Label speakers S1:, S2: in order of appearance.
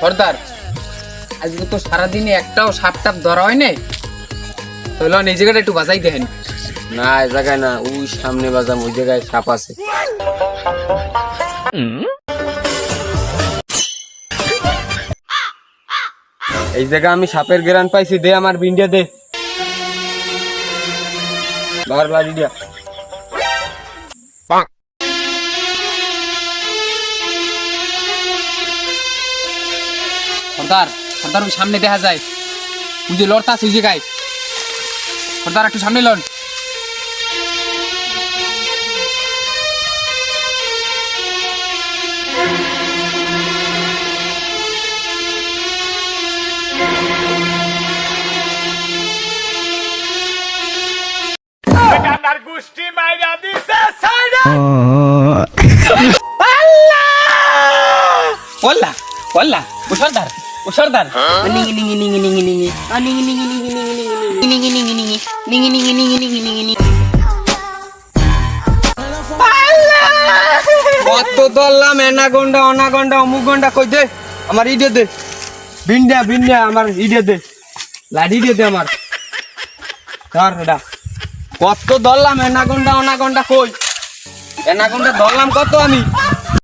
S1: সর্দার আজকে তো সারাদিনে একটাও সাপ টাপ ধরা হয় নাই, তাহলে এই জায়গাটা একটু বাজাই দেখেন।
S2: না এই জায়গায় না, ওই সামনে বাজাম, ওই জায়গায় সাপ আছে। এই জায়গায় আমি সাপের গেরান পাইছি, দে আমার বিন্ডিয়া দে, ধর লাড়ি দিয়া।
S1: সর্দার সর্দার ওই সামনে দেখা যায়, ওই যে লড়তা আছে ওই জায়গায়। সর্দার একটু সামনে লন। ওল্লা ওল্লা ও সর্দার, ও সর্দার নিঙি নিঙি নিঙি নিঙি নিঙি নিঙি নিঙি নিঙি নিঙি নিঙি নিঙি নিঙি নিঙি নিঙি নিঙি নিঙি নিঙি নিঙি।
S2: কত ধরলাম, এনাগন্ডা অনাগন্ডা অমুক গন্ডা, কই দে আমার ইডে দে, বিন্ডিয়া বিন্ডিয়া আমার ইডে দে, লাড়ি দিয়ে দে আমার, ধর এটা। কত ধরলাম, এনাগন্ডা অনাগন্ডা কই, এনাগন্ডা ধরলাম কত আমি।